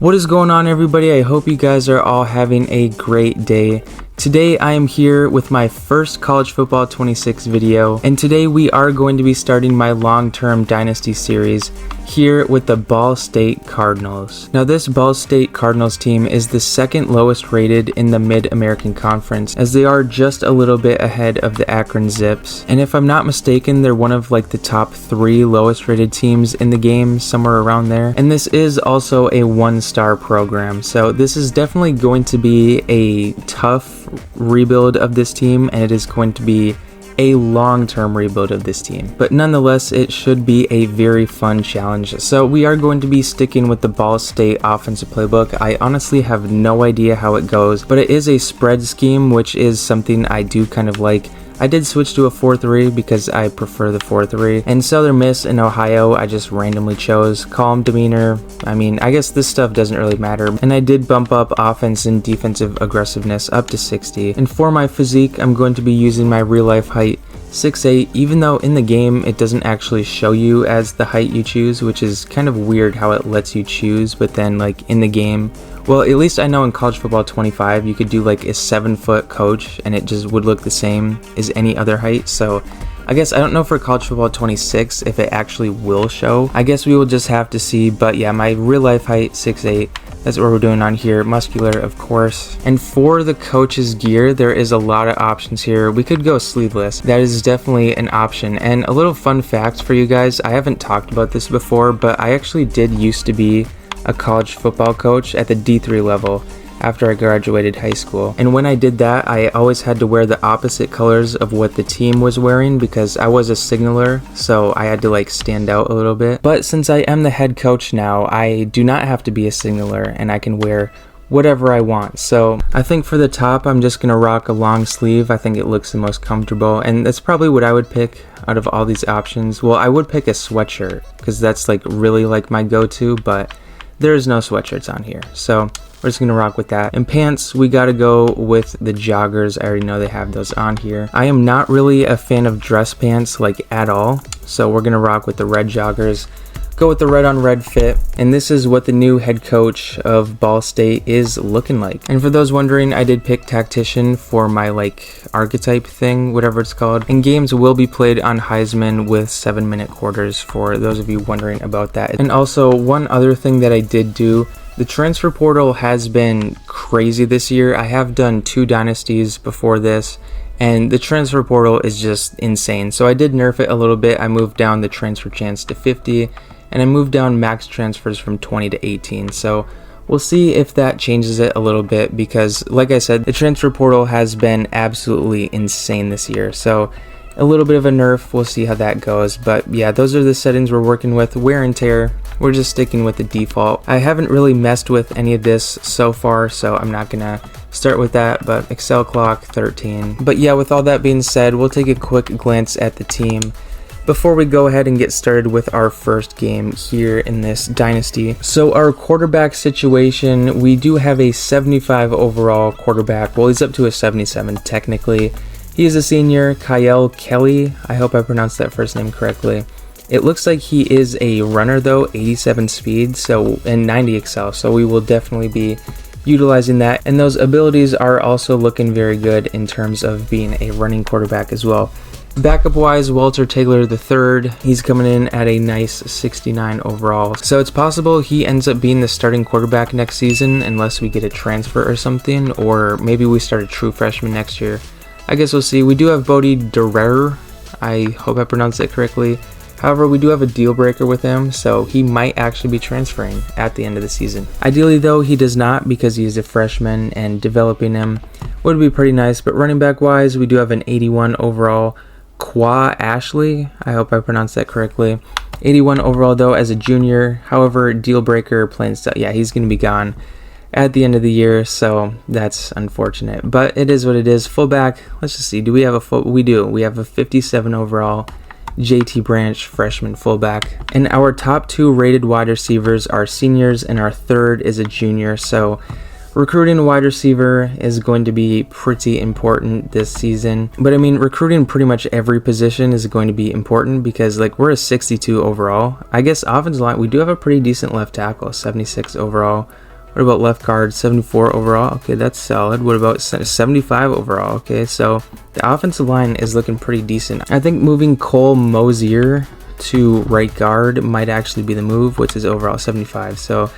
What is going on, everybody? I hope you guys are all having a great day. Today I am here with my first College Football 26 video, and today we are going to be starting my long-term Dynasty series here with the Ball State Cardinals. Now, this Ball State Cardinals team is the second lowest rated in the Mid-American Conference, as they are just a little bit ahead of the Akron Zips. And if I'm not mistaken, they're one of like the top 3 lowest rated teams in the game, somewhere around there. And this is also a 1-star program, so this is definitely going to be a tough rebuild of this team, and it is going to be a long-term rebuild of this team, but nonetheless it should be a very fun challenge. So we are going to be sticking with the Ball State offensive playbook. I honestly have no idea how it goes, but it is a spread scheme, which is something I do kind of like. I did switch to a 4-3 because I prefer the 4-3. And Southern Miss in Ohio, I just randomly chose. Calm demeanor, I mean, I guess this stuff doesn't really matter. And I did bump up offense and defensive aggressiveness up to 60. And for my physique, I'm going to be using my real life height, 6'8", even though in the game it doesn't actually show you as the height you choose, which is kind of weird how it lets you choose, but then like in the game, well, at least I know in College Football 25 you could do like a 7-foot coach and it just would look the same as any other height. So I guess I don't know for College Football 26 if it actually will show. I guess we will just have to see, but yeah, my real life height, 6'8". That's what we're doing on here. Muscular, of course. And for the coach's gear, there is a lot of options here. We could go sleeveless. That is definitely an option. And a little fun fact for you guys, I haven't talked about this before, but I actually did used to be a college football coach at the D3 level after I graduated high school. And when I did that, I always had to wear the opposite colors of what the team was wearing because I was a signaler, so I had to like stand out a little bit. But since I am the head coach now, I do not have to be a signaler and I can wear whatever I want. So I think for the top, I'm just gonna rock a long sleeve. I think it looks the most comfortable, and that's probably what I would pick out of all these options. Well, I would pick a sweatshirt because that's like really like my go-to, but there is no sweatshirts on here, so we're just gonna rock with that. And pants, we gotta go with the joggers. I already know they have those on here. I am not really a fan of dress pants like at all, so we're gonna rock with the red joggers. Go with the red on red fit, and this is what the new head coach of Ball State is looking like. And for those wondering, I did pick tactician for my like archetype thing, whatever it's called, and games will be played on Heisman with 7-minute quarters for those of you wondering about that. And also one other thing that I did do, the transfer portal has been crazy this year. I have done 2 dynasties before this, and the transfer portal is just insane. So I did nerf it a little bit. I moved down the transfer chance to 50, and I moved down max transfers from 20 to 18. So we'll see if that changes it a little bit because, like I said, the transfer portal has been absolutely insane this year. So a little bit of a nerf, we'll see how that goes. But yeah, those are the settings we're working with. Wear and tear, we're just sticking with the default. I haven't really messed with any of this so far, so I'm not gonna start with that, but Excel clock 13. But yeah, with all that being said, we'll take a quick glance at the team before we go ahead and get started with our first game here in this dynasty. So our quarterback situation, we do have a 75 overall quarterback. Well, he's up to a 77 technically. He is a senior, Kyle Kelly. I hope I pronounced that first name correctly. It looks like he is a runner though, 87 speed, so and 90 Excel, so we will definitely be utilizing that. And those abilities are also looking very good in terms of being a running quarterback as well. Backup wise, Walter Taylor III, he's coming in at a nice 69 overall. So it's possible he ends up being the starting quarterback next season unless we get a transfer or something, or maybe we start a true freshman next year. I guess we'll see. We do have Bodie Durer. I hope I pronounced it correctly. However, we do have a deal breaker with him, so he might actually be transferring at the end of the season. Ideally though, he does not because he is a freshman, and developing him would be pretty nice. But running back wise, we do have an 81 overall Qua Ashley, I hope I pronounced that correctly. 81 overall though as a junior. However, deal breaker plans to, yeah, he's going to be gone at the end of the year, so that's unfortunate. But it is what it is. Fullback, let's just see, do we have a full? We do. We have a 57 overall JT Branch freshman fullback. And our top 2 rated wide receivers are seniors, and our third is a junior. So recruiting a wide receiver is going to be pretty important this season. But I mean, recruiting pretty much every position is going to be important because like we're a 62 overall. I guess offensive line, we do have a pretty decent left tackle, 76 overall. What about left guard? 74 overall. Okay, that's solid. What about 75 overall? Okay, so the offensive line is looking pretty decent. I think moving Cole Mosier to right guard might actually be the move, which is overall 75. So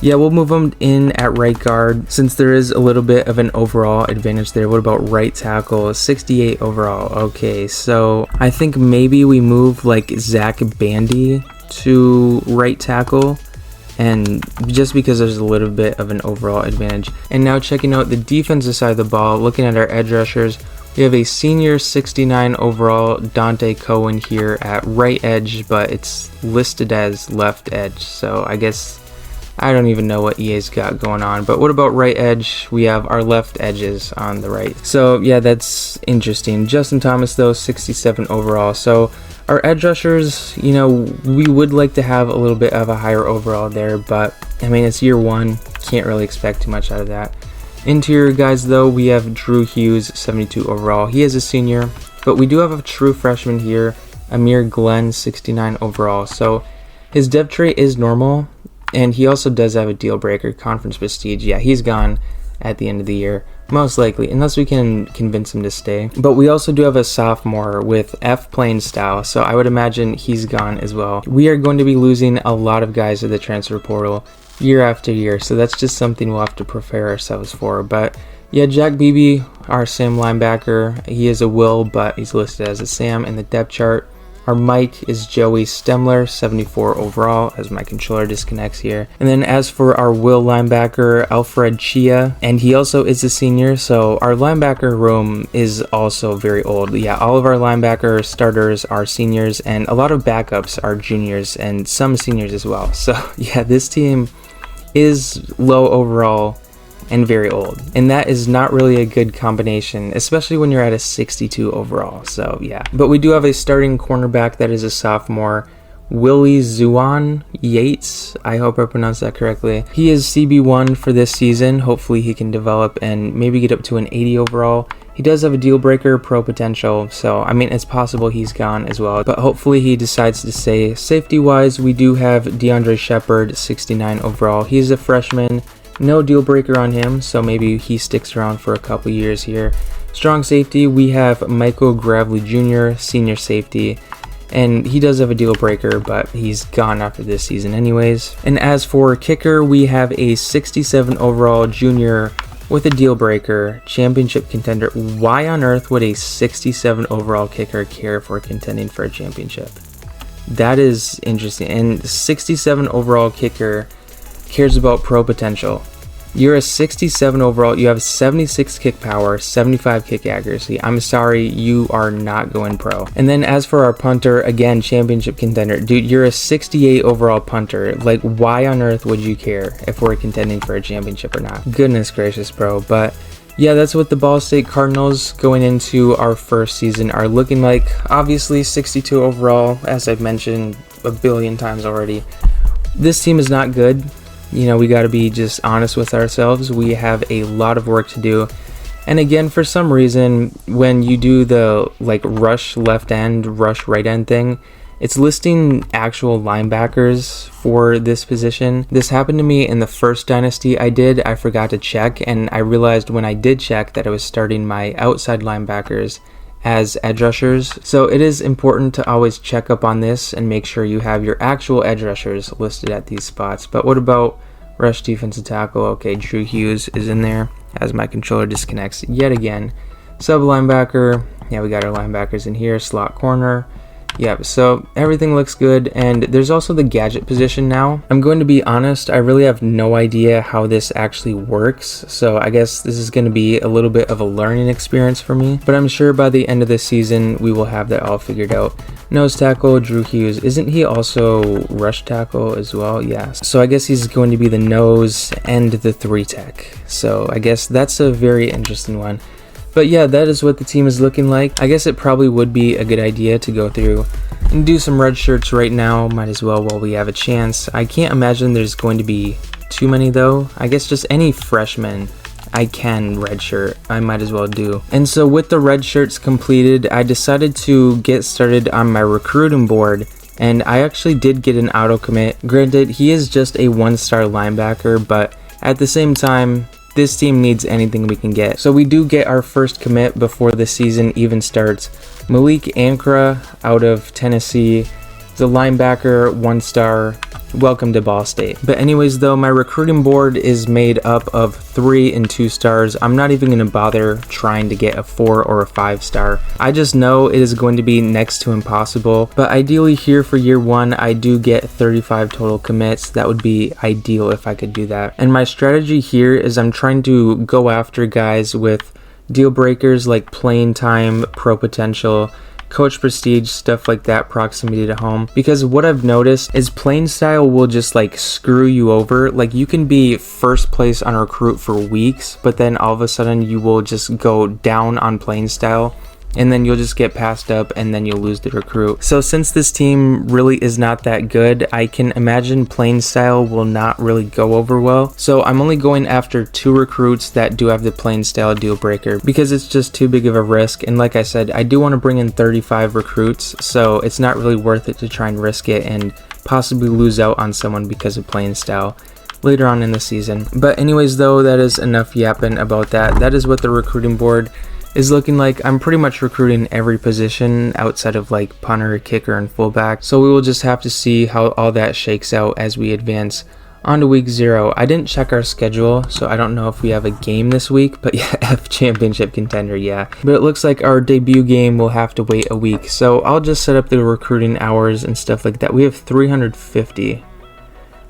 yeah, we'll move him in at right guard since there is a little bit of an overall advantage there. What about right tackle? 68 overall. Okay, so I think maybe we move like Zach Bandy to right tackle, and just because there's a little bit of an overall advantage. And now checking out the defensive side of the ball, looking at our edge rushers, we have a senior 69 overall Dante Cohen here at right edge, but it's listed as left edge, so I guess I don't even know what EA's got going on. But what about right edge? We have our left edges on the right. So yeah, that's interesting. Justin Thomas though, 67 overall. So our edge rushers, you know, we would like to have a little bit of a higher overall there, but I mean, it's year one, can't really expect too much out of that. Interior guys though, we have Drew Hughes, 72 overall. He is a senior, but we do have a true freshman here, Amir Glenn, 69 overall. So his depth trait is normal, and he also does have a deal breaker, conference prestige. Yeah, he's gone at the end of the year, most likely, unless we can convince him to stay. But we also do have a sophomore with F playing style, so I would imagine he's gone as well. We are going to be losing a lot of guys to the transfer portal year after year, so that's just something we'll have to prepare ourselves for. But yeah, Jack Beebe, our Sam linebacker, he is a Will, but he's listed as a Sam in the depth chart. Our Mike is Joey Stemler, 74 overall, as my controller disconnects here. And then as for our Will linebacker, Alfred Chia, and he also is a senior, so our linebacker room is also very old. Yeah, all of our linebacker starters are seniors, and a lot of backups are juniors, and some seniors as well. So yeah, this team is low overall and very old, and that is not really a good combination, especially when you're at a 62 overall. So yeah, but we do have a starting cornerback that is a sophomore, Willie Zuan Yates. I hope I pronounced that correctly. He is CB1 for this season. Hopefully he can develop and maybe get up to an 80 overall. He does have a deal breaker, pro potential, so I mean, it's possible he's gone as well, but hopefully he decides to stay. Safety wise, we do have DeAndre Shepard, 69 overall. He's a freshman. No deal breaker on him, so maybe he sticks around for a couple years here. Strong safety, we have Michael Gravely Jr., senior safety, and he does have a deal breaker, but he's gone after this season anyways. And as for kicker, we have a 67 overall junior with a deal breaker, championship contender. Why on earth would a 67 overall kicker care for contending for a championship? That is interesting. And 67 overall kicker cares about pro potential. You're a 67 overall, you have 76 kick power, 75 kick accuracy. I'm sorry, you are not going pro. And then as for our punter, again, championship contender. Dude, you're a 68 overall punter. Like, why on earth would you care if we're contending for a championship or not? Goodness gracious, bro. But yeah, that's what the Ball State Cardinals going into our first season are looking like. Obviously 62 overall, as I've mentioned a billion times already. This team is not good. You know, we got to be just honest with ourselves. We have a lot of work to do. And again, for some reason, when you do the like rush left end, rush right end thing, it's listing actual linebackers for this position. This happened to me in the first Dynasty I did. I forgot to check, and I realized when I did check that I was starting my outside linebackers as edge rushers. So it is important to always check up on this and make sure you have your actual edge rushers listed at these spots. But what about rush defensive tackle? Okay, Drew Hughes is in there as my controller disconnects yet again. Sub linebacker, yeah, we got our linebackers in here. Slot corner, yep, so everything looks good. And there's also the gadget position now. I'm going to be honest, I really have no idea how this actually works, so I guess this is going to be a little bit of a learning experience for me, but I'm sure by the end of this season we will have that all figured out. Nose tackle, Drew Hughes, isn't he also rush tackle as well? Yeah, so I guess he's going to be the nose and the 3 tech, so I guess that's a very interesting one. But yeah, that is what the team is looking like. I guess it probably would be a good idea to go through and do some red shirts right now. Might as well while we have a chance. I can't imagine there's going to be too many though. I guess just any freshman I can redshirt, I might as well do. And so with the red shirts completed, I decided to get started on my recruiting board, and I actually did get an auto commit. Granted, he is just a 1-star linebacker, but at the same time, this team needs anything we can get. So we do get our first commit before the season even starts. Malik Ankra out of Tennessee. He's a linebacker, 1-star. Welcome to Ball State. But anyways though, my recruiting board is made up of 3 and 2 stars. I'm not even going to bother trying to get a 4 or a 5-star. I just know it is going to be next to impossible. But ideally here for year 1, I do get 35 total commits. That would be ideal if I could do that. And my strategy here is I'm trying to go after guys with deal breakers like playing time, pro potential, coach prestige, stuff like that, proximity to home. Because what I've noticed is playing style will just like screw you over. Like you can be first place on recruit for weeks, but then all of a sudden you will just go down on playing style, and then you'll just get passed up and then you'll lose the recruit. So since this team really is not that good, I can imagine playing style will not really go over well. So I'm only going after 2 recruits that do have the playing style deal breaker because it's just too big of a risk. And like I said, I do want to bring in 35 recruits, so it's not really worth it to try and risk it and possibly lose out on someone because of playing style later on in the season. But anyways though, that is enough yapping about that. That is what the recruiting board is looking like. I'm pretty much recruiting every position outside of like punter, kicker, and fullback. So we will just have to see how all that shakes out as we advance on to week 0. I didn't check our schedule, so I don't know if we have a game this week, but yeah, F championship contender, yeah. But it looks like our debut game will have to wait a week. So I'll just set up the recruiting hours and stuff like that. We have 350.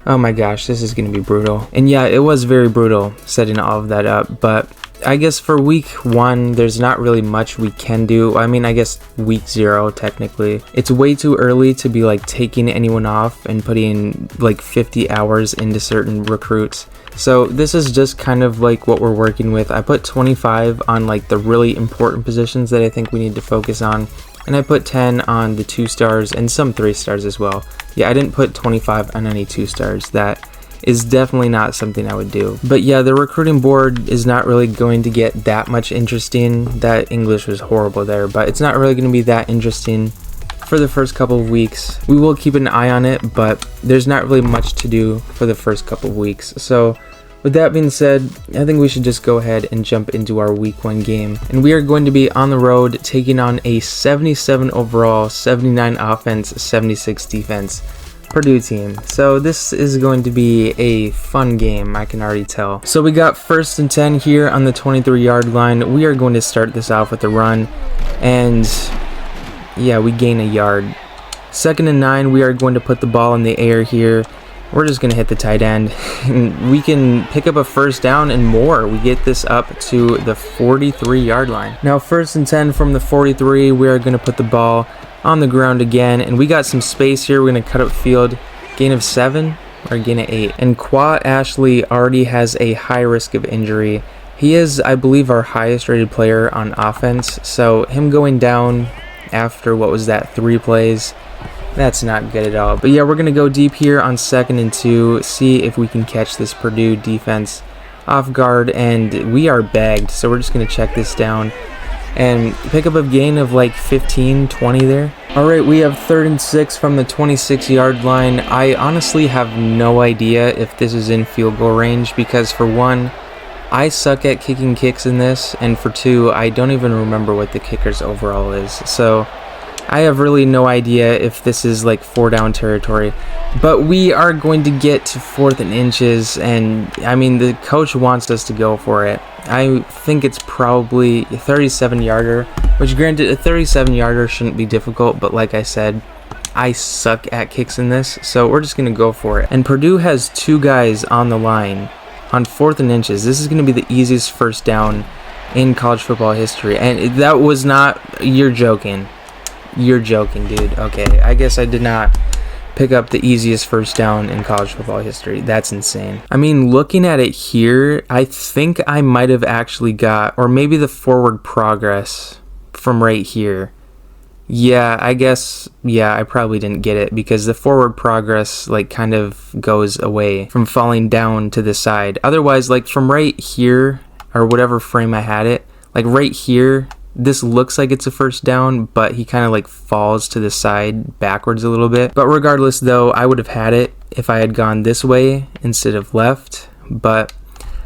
Oh my gosh, this is going to be brutal. And yeah, it was very brutal setting all of that up, but I guess for week 1, there's not really much we can do. I mean, I guess week 0, technically. It's way too early to be like taking anyone off and putting like 50 hours into certain recruits. So this is just kind of like what we're working with. I put 25 on like the really important positions that I think we need to focus on. And I put 10 on the 2 stars and some 3 stars as well. Yeah, I didn't put 25 on any 2 stars. That is definitely not something I would do. But yeah, the recruiting board is not really going to get that much interesting. That English was horrible there, but it's not really going to be that interesting for the first couple of weeks. We will keep an eye on it, but there's not really much to do for the first couple of weeks. So with that being said, I think we should just go ahead and jump into our week 1 game. And we are going to be on the road taking on a 77 overall, 79 offense, 76 defense Purdue team. So this is going to be a fun game, I can already tell. So we got 1st and 10 here on the 23-yard line. We are going to start this off with a run, and yeah, we gain a yard. 2nd and 9, we are going to put the ball in the air here. We're just going to hit the tight end. We can pick up a 1st down and more. We get this up to the 43-yard line. Now 1st and 10 from the 43, we are going to put the ball on the ground again, and we got some space here. We're going to cut up field. Gain of 7 or gain of 8. And Qua Ashley already has a high risk of injury. He is, I believe, our highest rated player on offense, so him going down after, what was that, 3 plays, that's not good at all. But yeah, we're going to go deep here on 2nd and 2, see if we can catch this Purdue defense off guard, and we are bagged, so we're just going to check this down and pick up a gain of like 15, 20 there. Alright, we have 3rd and 6 from the 26-yard line. I honestly have no idea if this is in field goal range because for 1, I suck at kicking kicks in this, and for 2, I don't even remember what the kicker's overall is. So I have really no idea if this is like 4-down territory. But we are going to get to 4th and inches, and I mean, the coach wants us to go for it. I think it's probably a 37-yarder, which granted, a 37-yarder shouldn't be difficult, but like I said, I suck at kicks in this, so we're just going to go for it. And Purdue has 2 guys on the line on 4th and inches. This is going to be the easiest 1st down in college football history, and that was not, you're joking. You're joking, dude. Okay, I guess I did not pick up the easiest 1st down in college football history. That's insane. I mean, looking at it here, I think I might have actually got, or maybe the forward progress from right here. Yeah, I guess, yeah, I probably didn't get it because the forward progress like kind of goes away from falling down to the side. Otherwise, like from right here, or whatever frame I had it, like right here, this looks like it's a 1st down, but he kind of like falls to the side backwards a little bit. But regardless though, I would have had it if I had gone this way instead of left. But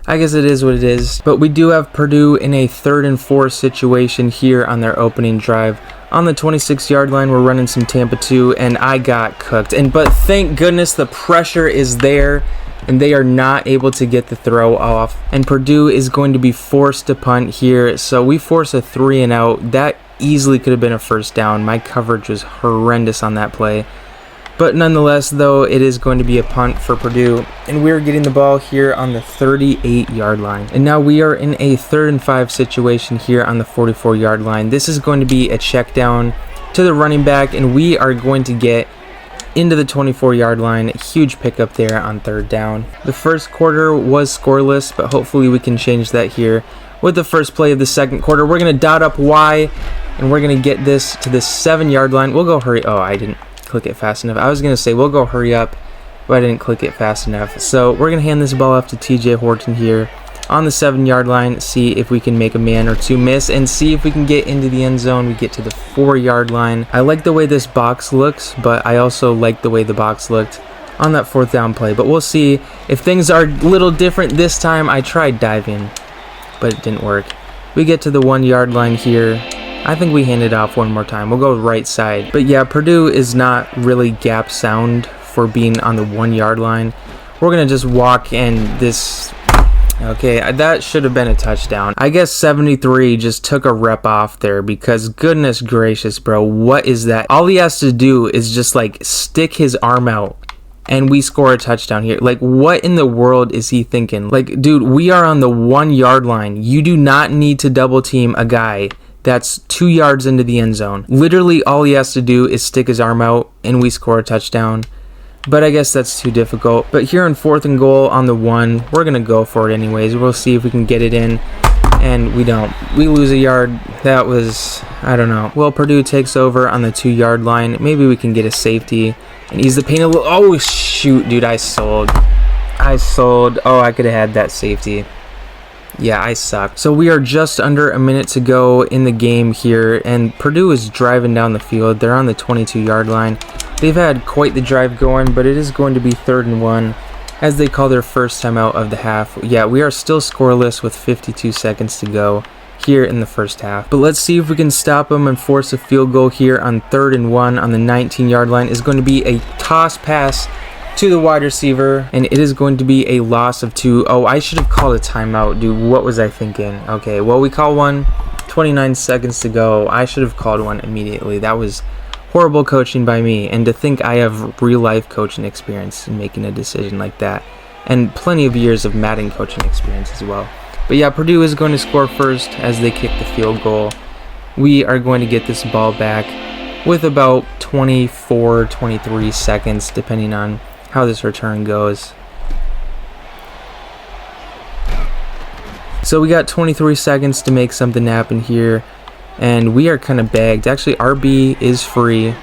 I guess it is what it is. But we do have Purdue in a 3rd and 4 situation here on their opening drive. On the 26-yard line, we're running some Tampa 2, and I got cooked. But thank goodness the pressure is there, and they are not able to get the throw off. And Purdue is going to be forced to punt here, so we force a 3 and out. That easily could have been a first down. My coverage was horrendous on that play. But nonetheless, though, it is going to be a punt for Purdue, and we're getting the ball here on the 38-yard line. And now we are in a 3rd and 5 situation here on the 44-yard line. This is going to be a check down to the running back, and we are going to get into the 24-yard line. Huge pickup there on 3rd down. The first quarter was scoreless, but hopefully we can change that here. With the first play of the second quarter, we're going to dot up Y, and we're going to get this to the 7-yard line. We'll go hurry. Oh, I didn't click it fast enough. I was going to say we'll go hurry up, but I didn't click it fast enough. So we're going to hand this ball off to TJ Horton here on the 7-yard line, see if we can make a man or two miss, and see if we can get into the end zone. We get to the 4-yard line. I like the way this box looks, but I also like the way the box looked on that 4th down play. But we'll see if things are a little different this time. I tried diving, but it didn't work. We get to the 1-yard line here. I think we hand it off one more time. We'll go right side. But yeah, Purdue is not really gap sound for being on the 1-yard line. We're going to just walk, and this... Okay, that should have been a touchdown. I guess 73 just took a rep off there, because goodness gracious, bro, what is that? All he has to do is just like stick his arm out, and we score a touchdown here. Like, what in the world is he thinking? Like, dude, we are on the 1-yard line. You do not need to double team a guy that's 2 yards into the end zone. Literally all he has to do is stick his arm out, and we score a touchdown. But I guess that's too difficult. But here in 4th and goal on the 1, we're going to go for it anyways. We'll see if we can get it in. And we don't. We lose a yard. That was, I don't know. Well, Purdue takes over on the 2-yard line. Maybe we can get a safety and ease the pain a little. Oh, shoot, dude, I sold. Oh, I could have had that safety. Yeah, I suck. So we are just under a minute to go in the game here, and Purdue is driving down the field. They're on the 22-yard line. They've had quite the drive going, but it is going to be 3rd and 1 as they call their first time out of the half. Yeah, we are still scoreless with 52 seconds to go here in the first half. But let's see if we can stop them and force a field goal here on 3rd and 1 on the 19-yard line. Is going to be a toss pass to the wide receiver, and it is going to be a loss of 2. Oh, I should have called a timeout, dude. What was I thinking? Okay, well, we call one. 29 seconds to go. I should have called one immediately. That was horrible coaching by me, and to think I have real-life coaching experience in making a decision like that, and plenty of years of Madden coaching experience as well. But yeah, Purdue is going to score first as they kick the field goal. We are going to get this ball back with about 24, 23 seconds, depending on how this return goes. So we got 23 seconds to make something happen here, and we are kind of bagged. Actually, RB is free.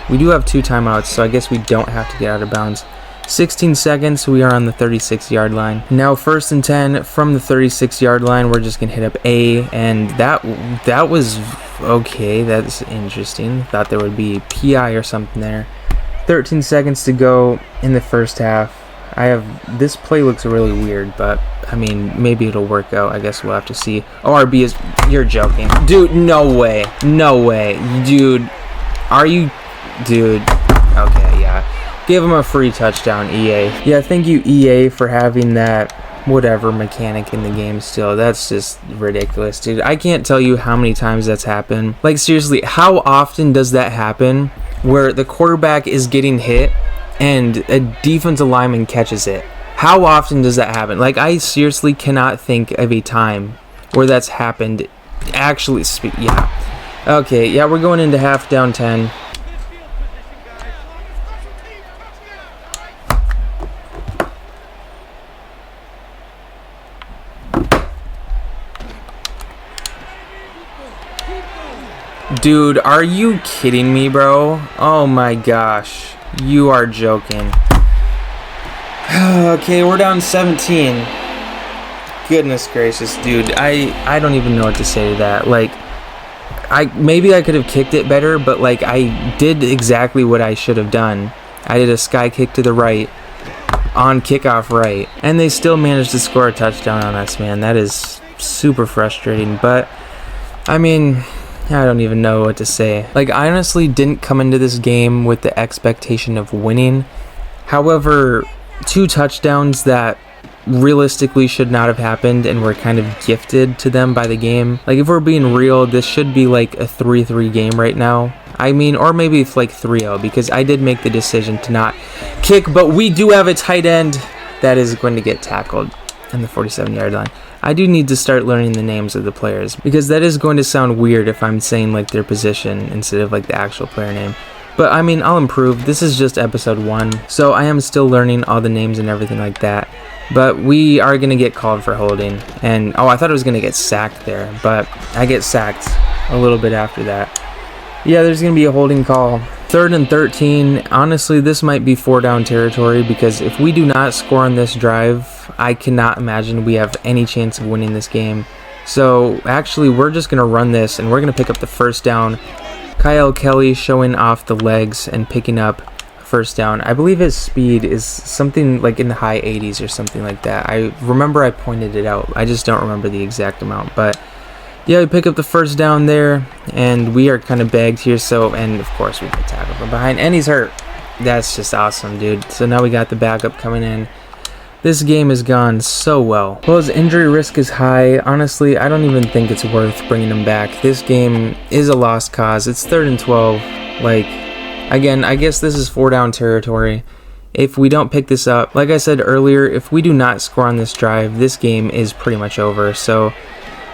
We do have 2 timeouts, so I guess we don't have to get out of bounds. 16 seconds, we are on the 36-yard line. Now 1st and 10 from the 36-yard line. We're just gonna hit up A, and that was okay. That's interesting. Thought there would be PI or something there. 13 seconds to go in the first half. This play looks really weird, but I mean, maybe it'll work out. I guess we'll have to see. Oh, RB is... You're joking. Dude, no way. No way. Dude, are you... Dude. Okay, yeah. Give him a free touchdown, EA. Yeah, thank you, EA, for having that whatever mechanic in the game still. That's just ridiculous, dude. I can't tell you how many times that's happened. Like, seriously, how often does that happen where the quarterback is getting hit and a defensive lineman catches it? How often does that happen? Like, I seriously cannot think of a time where that's happened. Actually, yeah. Okay, yeah, we're going into half, down 10. Dude, are you kidding me, bro? Oh my gosh. You are joking. Okay, we're down 17. Goodness gracious, dude. I don't even know what to say to that. Like, maybe I could have kicked it better, but like I did exactly what I should have done. I did a sky kick to the right, on kickoff right. And they still managed to score a touchdown on us, man. That is super frustrating. But, I mean, I don't even know what to say. Like, I honestly didn't come into this game with the expectation of winning. However, 2 touchdowns that realistically should not have happened and were kind of gifted to them by the game. Like, if we're being real, this should be like a 3-3 game right now. I mean, or maybe it's like 3-0, because I did make the decision to not kick, but we do have a tight end that is going to get tackled in the 47-yard line. I do need to start learning the names of the players, because that is going to sound weird if I'm saying like their position instead of like the actual player name. But I mean, I'll improve. This is just episode 1, so I am still learning all the names and everything like that. But we are going to get called for holding. And, oh, I thought I was going to get sacked there, but I get sacked a little bit after that. Yeah, there's going to be a holding call. 3rd and 13. Honestly, this might be 4-down territory, because if we do not score on this drive, I cannot imagine we have any chance of winning this game. So, actually, we're just going to run this, and we're going to pick up the 1st down. Kyle Kelly showing off the legs and picking up 1st down. I believe his speed is something like in the high 80s or something like that. I remember I pointed it out. I just don't remember the exact amount. But yeah, we pick up the 1st down there, and we are kind of bagged here. So, and of course we get tackled from behind, and he's hurt. That's just awesome, dude. So now we got the backup coming in. This game has gone so well. Well, his injury risk is high. Honestly, I don't even think it's worth bringing him back. This game is a lost cause. It's 3rd and 12. Like, again, I guess this is 4-down territory. If we don't pick this up, like I said earlier, if we do not score on this drive, this game is pretty much over. So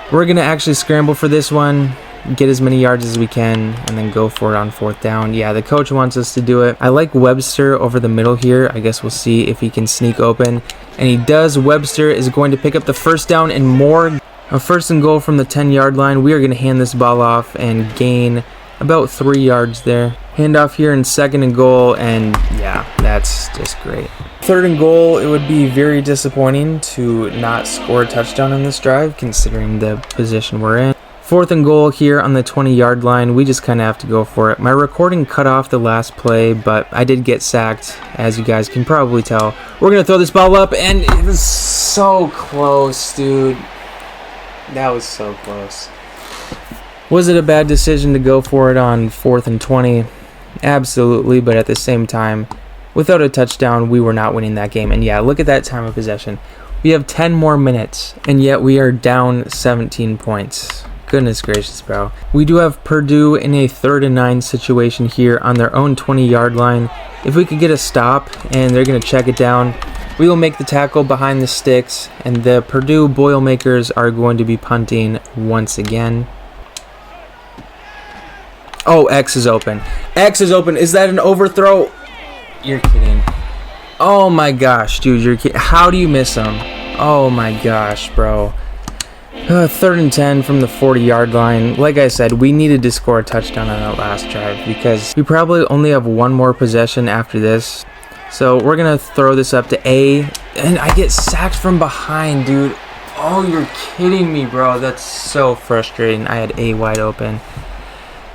we're going to actually scramble for this one, get as many yards as we can, and then go for it on 4th down. Yeah, the coach wants us to do it. I like Webster over the middle here. I guess we'll see if he can sneak open. And he does. Webster is going to pick up the 1st down and more. A 1st and goal from the 10-yard line. We are going to hand this ball off and gain about 3 yards there. Handoff here in 2nd and goal, and yeah, that's just great. 3rd and goal, it would be very disappointing to not score a touchdown on this drive, considering the position we're in. 4th and goal here on the 20-yard line. We just kind of have to go for it. My recording cut off the last play, but I did get sacked, as you guys can probably tell. We're going to throw this ball up, and it was so close, dude. That was so close. Was it a bad decision to go for it on 4th and 20? Absolutely, but at the same time, without a touchdown, we were not winning that game. And yeah, look at that time of possession. We have 10 more minutes, and yet we are down 17 points. Goodness gracious, bro. We do have Purdue in a 3rd and 9 situation here on their own 20-yard line. If we could get a stop and they're going to check it down, we will make the tackle behind the sticks, and the Purdue Boilermakers are going to be punting once again. Oh, X is open. X is open. Is that an overthrow? You're kidding. Oh my gosh, dude, you're kidding. How do you miss him? Oh my gosh, bro. 3rd and 10 from the 40-yard line. Like I said, we needed to score a touchdown on that last drive because we probably only have one more possession after this. So we're going to throw this up to A, and I get sacked from behind, dude. Oh, you're kidding me, bro. That's so frustrating. I had A wide open.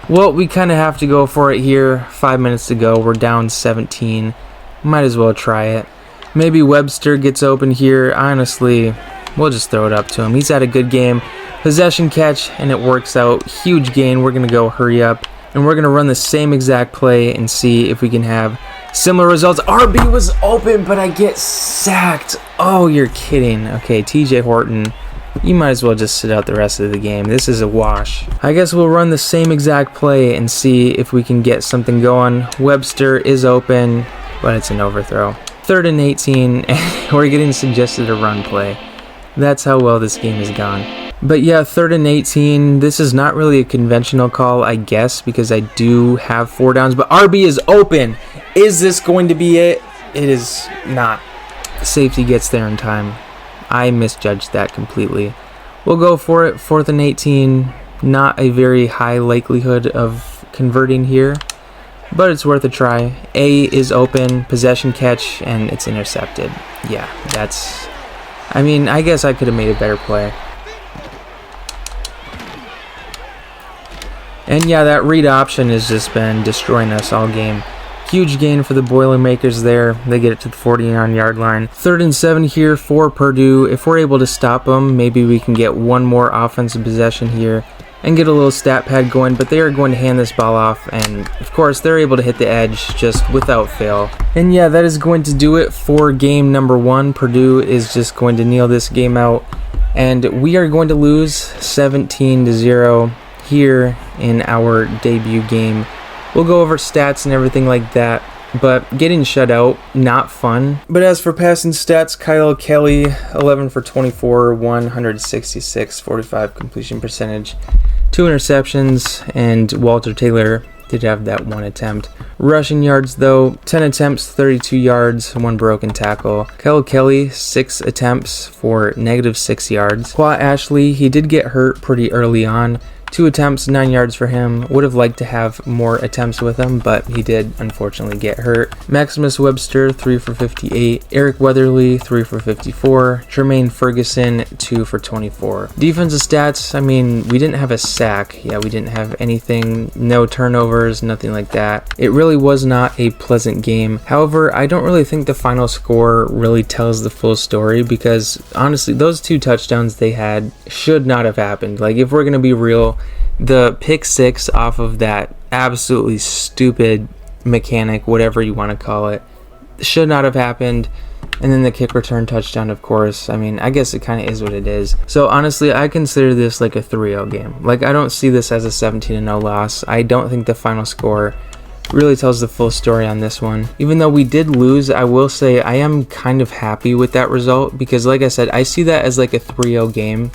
Well, we kind of have to go for it here. 5 minutes to go. We're down 17. Might as well try it. Maybe Webster gets open here. Honestly, we'll just throw it up to him. He's had a good game. Possession catch, and it works out. Huge gain. We're going to go hurry up, and we're going to run the same exact play and see if we can have similar results. RB was open, but I get sacked. Oh, you're kidding. Okay, TJ Horton, you might as well just sit out the rest of the game. This is a wash. I guess we'll run the same exact play and see if we can get something going. Webster is open, but it's an overthrow. 3rd and 18, and we're getting suggested a run play. That's how well this game has gone. But yeah, 3rd and 18. This is not really a conventional call, I guess, because I do have 4 downs. But RB is open. Is this going to be it? It is not. Safety gets there in time. I misjudged that completely. We'll go for it. 4th and 18. Not a very high likelihood of converting here, but it's worth a try. A is open, possession catch, and it's intercepted. Yeah, that's... I mean, I guess I could have made a better play. And yeah, that read option has just been destroying us all game. Huge gain for the Boilermakers there. They get it to the 49-yard line. 3rd and 7 here for Purdue. If we're able to stop them, maybe we can get one more offensive possession here and get a little stat pad going, but they are going to hand this ball off, and of course they're able to hit the edge just without fail. And yeah, that is going to do it for game number 1. Purdue is just going to kneel this game out, and we are going to lose 17-0 here in our debut game. We'll go over stats and everything like that, but getting shut out, not fun. But as for passing stats, Kyle Kelly, 11 for 24, 166, 45 completion percentage, 2 interceptions, and Walter Taylor did have that 1 attempt. Rushing yards though, 10 attempts, 32 yards, 1 broken tackle. Kyle Kelly, 6 attempts for -6 yards. Qua Ashley, he did get hurt pretty early on. 2 attempts, 9 yards for him. Would have liked to have more attempts with him, but he did unfortunately get hurt. Maximus Webster, 3 for 58. Eric Weatherly, 3 for 54. Jermaine Ferguson, 2 for 24. Defensive stats, I mean, we didn't have a sack. Yeah, we didn't have anything, no turnovers, nothing like that. It really was not a pleasant game. However, I don't really think the final score really tells the full story, because honestly, those 2 touchdowns they had should not have happened. Like, if we're going to be real, the pick 6 off of that absolutely stupid mechanic, whatever you want to call it, should not have happened. And then the kick return touchdown, of course. I mean, I guess it kind of is what it is. So honestly, I consider this like a 3-0 game. Like, I don't see this as a 17-0 loss. I don't think the final score really tells the full story on this one. Even though we did lose, I will say I am kind of happy with that result, because like I said, I see that as like a 3-0 game.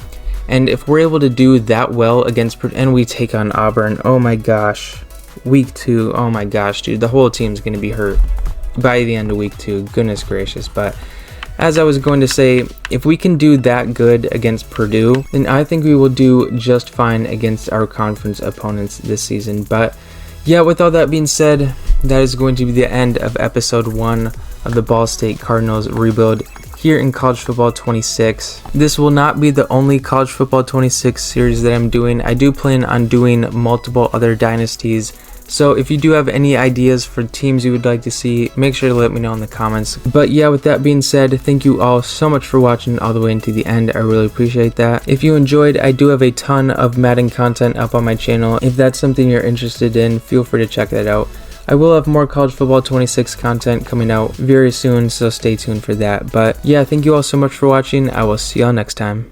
And if we're able to do that well against, and we take on Auburn, oh my gosh, week 2, oh my gosh, dude, the whole team's going to be hurt by the end of week 2, goodness gracious. But as I was going to say, if we can do that good against Purdue, then I think we will do just fine against our conference opponents this season. But yeah, with all that being said, that is going to be the end of episode 1 of the Ball State Cardinals rebuild here in College Football 26. This will not be the only College Football 26 series that I'm doing. I do plan on doing multiple other dynasties. So if you do have any ideas for teams you would like to see, make sure to let me know in the comments. But yeah, with that being said, thank you all so much for watching all the way into the end. I really appreciate that. If you enjoyed, I do have a ton of Madden content up on my channel. If that's something you're interested in, feel free to check that out. I will have more College Football 26 content coming out very soon, so stay tuned for that. But yeah, thank you all so much for watching. I will see y'all next time.